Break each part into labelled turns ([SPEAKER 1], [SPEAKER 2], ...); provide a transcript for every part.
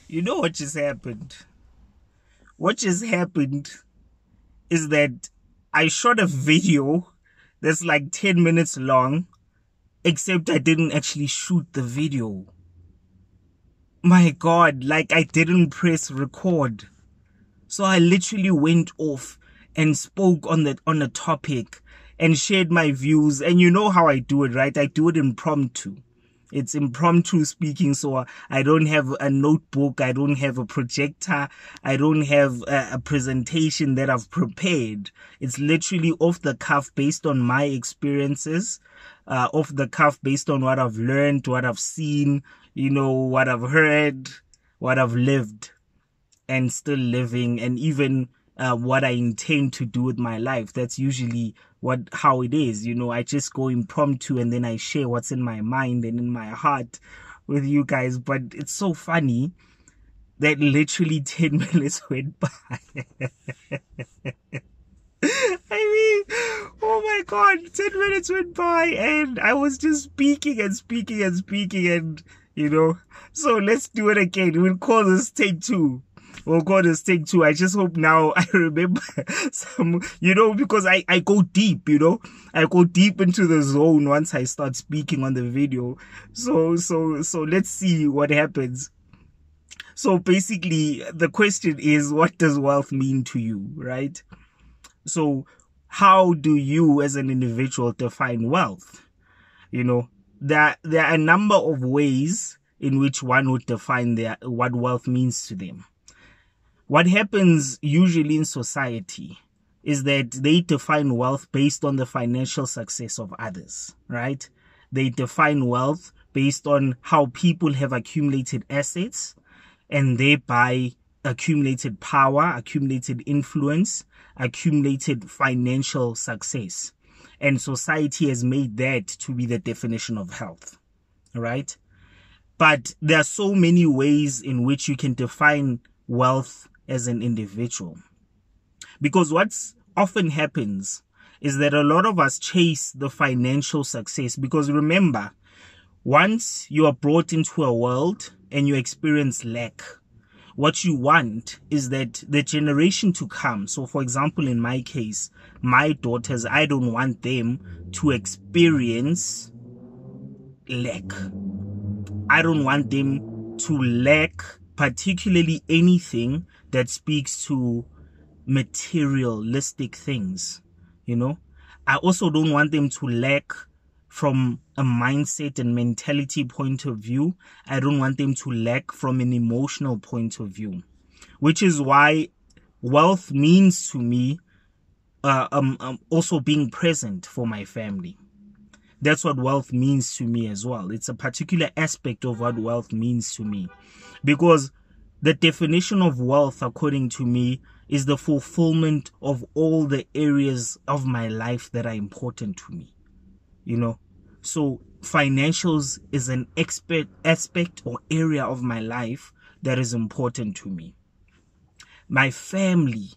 [SPEAKER 1] You know what just happened? What just happened is that I shot a video that's like 10 minutes long, except I didn't actually shoot the video. My God, like I didn't press record. So I literally went off and spoke on a topic and shared my views. And you know how I do it, right? I do it impromptu. It's impromptu speaking, so I don't have a notebook, I don't have a projector, I don't have a presentation that I've prepared. It's literally off the cuff based on my experiences, off the cuff based on what I've learned, what I've seen, you know, what I've heard, what I've lived and still living, and even what I intend to do with my life. That's usually how it is. You know, I just go impromptu and then I share what's in my mind and in my heart with you guys. But it's so funny that literally 10 minutes went by. I mean, oh my God, 10 minutes went by and I was just speaking and, you know. So let's do it again. We'll call this take two. I just hope now I remember some, you know, because I go deep, you know, I go deep into the zone once I start speaking on the video. So let's see what happens. So basically the question is, what does wealth mean to you, right? So how do you as an individual define wealth? You know, there are a number of ways in which one would define what wealth means to them. What happens usually in society is that they define wealth based on the financial success of others, right? They define wealth based on how people have accumulated assets and thereby accumulated power, accumulated influence, accumulated financial success. And society has made that to be the definition of health, right? But there are so many ways in which you can define wealth as an individual. Because what's often happens is that a lot of us chase the financial success. Because remember, once you are brought into a world and you experience lack, what you want is that the generation to come, so for example, in my case, my daughters, I don't want them to experience lack. I don't want them to lack particularly anything that speaks to materialistic things, you know. I also don't want them to lack from a mindset and mentality point of view. I don't want them to lack from an emotional point of view, which is why wealth means to me also being present for my family. That's what wealth means to me as well. It's a particular aspect of what wealth means to me, because the definition of wealth, according to me, is the fulfillment of all the areas of my life that are important to me, you know. So financials is an aspect or area of my life that is important to me. My family,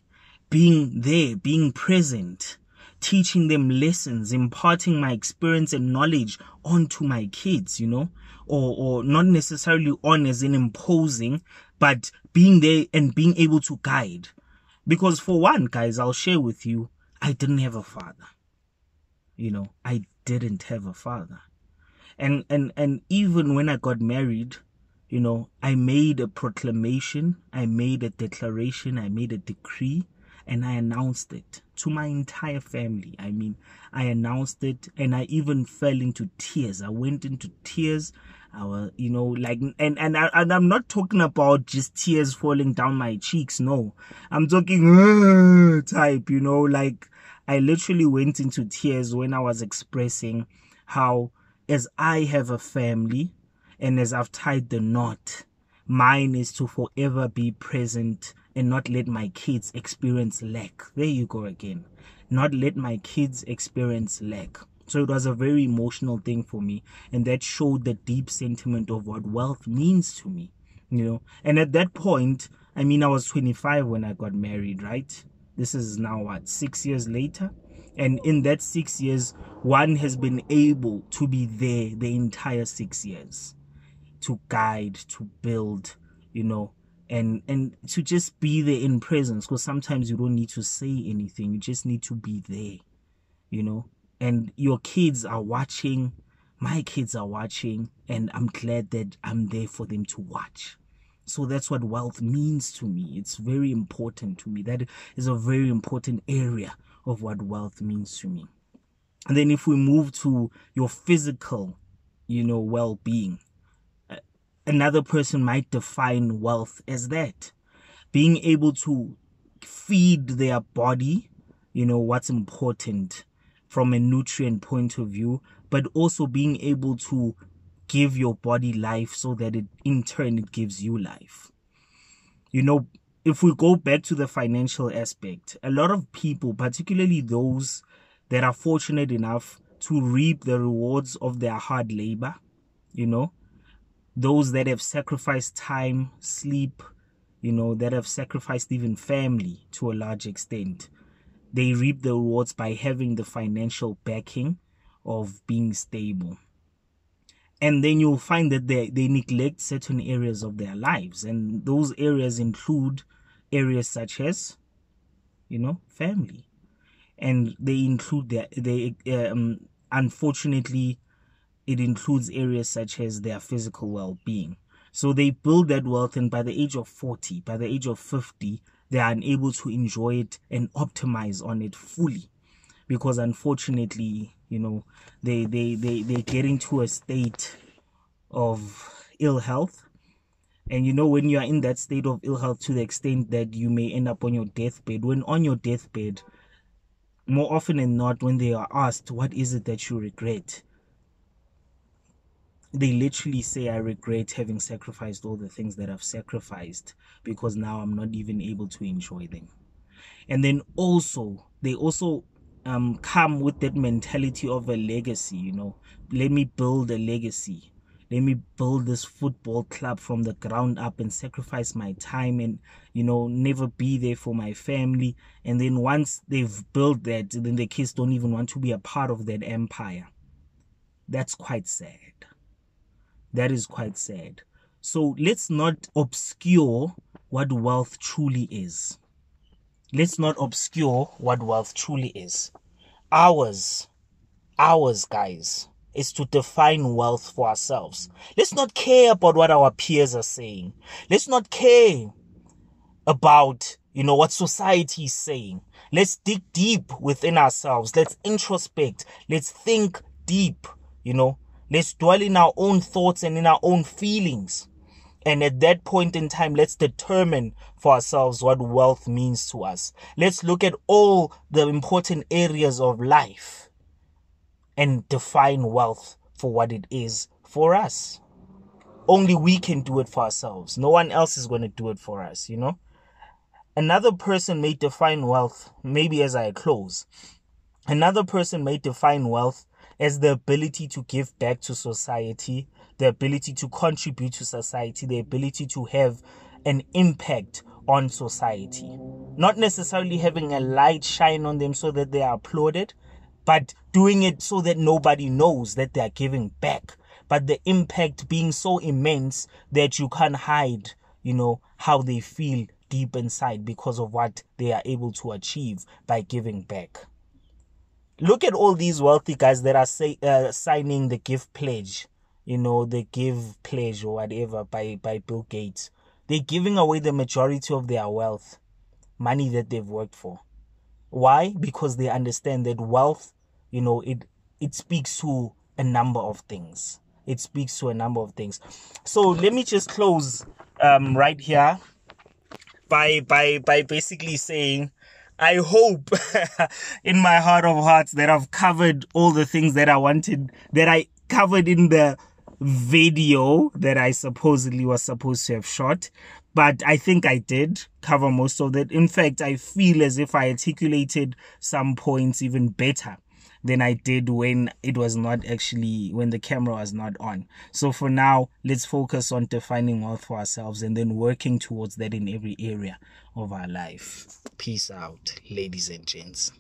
[SPEAKER 1] being there, being present, teaching them lessons, imparting my experience and knowledge onto my kids, you know, or not necessarily on as in imposing, but being there and being able to guide. Because for one, guys, I'll share with you, I didn't have a father. You know, I didn't have a father. And even when I got married, you know, I made a proclamation, I made a declaration, I made a decree, and I announced it to my entire family. I mean, I announced it and I even fell into tears. I went into tears. I was, you know, like, and I'm not talking about just tears falling down my cheeks. No, I'm talking type, you know, like I literally went into tears when I was expressing how, as I have a family and as I've tied the knot, mine is to forever be present and not let my kids experience lack. There you go again. Not let my kids experience lack. So it was a very emotional thing for me. And that showed the deep sentiment of what wealth means to me, you know. And at that point, I mean, I was 25 when I got married, right? This is now what, 6 years later? And in that 6 years, one has been able to be there the entire 6 years, to guide, to build, you know, and to just be there in presence, because sometimes you don't need to say anything, you just need to be there, you know. And your kids are watching, my kids are watching, and I'm glad that I'm there for them to watch. So that's what wealth means to me. It's very important to me. That is a very important area of what wealth means to me. And then if we move to your physical, you know, well-being, another person might define wealth as that. Being able to feed their body, you know, what's important from a nutrient point of view, but also being able to give your body life so that it in turn it gives you life. You know, if we go back to the financial aspect, a lot of people, particularly those that are fortunate enough to reap the rewards of their hard labor, you know, those that have sacrificed time, sleep, you know, that have sacrificed even family to a large extent, they reap the rewards by having the financial backing of being stable. And then you'll find that they neglect certain areas of their lives. And those areas include areas such as, you know, family. And they include unfortunately, it includes areas such as their physical well-being. So they build that wealth, and by the age of 40, by the age of 50, they are unable to enjoy it and optimize on it fully. Because unfortunately, you know, they get into a state of ill health. And you know, when you are in that state of ill health to the extent that you may end up on your deathbed, when on your deathbed, more often than not, when they are asked, what is it that you regret? They literally say, I regret having sacrificed all the things that I've sacrificed because now I'm not even able to enjoy them. And then also, they also come with that mentality of a legacy, you know. Let me build a legacy. Let me build this football club from the ground up and sacrifice my time and, you know, never be there for my family. And then once they've built that, then the kids don't even want to be a part of that empire. That's quite sad. That is quite sad. So let's not obscure what wealth truly is. Let's not obscure what wealth truly is. Ours, guys, is to define wealth for ourselves. Let's not care about what our peers are saying. Let's not care about, you know, what society is saying. Let's dig deep within ourselves. Let's introspect. Let's think deep, you know. Let's dwell in our own thoughts and in our own feelings. And at that point in time, let's determine for ourselves what wealth means to us. Let's look at all the important areas of life and define wealth for what it is for us. Only we can do it for ourselves. No one else is going to do it for us, you know. Another person may define wealth, maybe as I close, another person may define wealth as the ability to give back to society, the ability to contribute to society, the ability to have an impact on society. Not necessarily having a light shine on them so that they are applauded, but doing it so that nobody knows that they are giving back. But the impact being so immense that you can't hide, you know, how they feel deep inside because of what they are able to achieve by giving back. Look at all these wealthy guys that are signing the Give Pledge, you know, the Give Pledge or whatever by Bill Gates. They're giving away the majority of their wealth, money that they've worked for. Why? Because they understand that wealth, you know, it speaks to a number of things. It speaks to a number of things. So let me just close right here by basically saying, I hope in my heart of hearts that I've covered all the things that I wanted, that I covered in the video that I supposedly was supposed to have shot. But I think I did cover most of that. In fact, I feel as if I articulated some points even better than I did when it was not actually, when the camera was not on. So for now, let's focus on defining wealth for ourselves and then working towards that in every area of our life. Peace out, ladies and gents.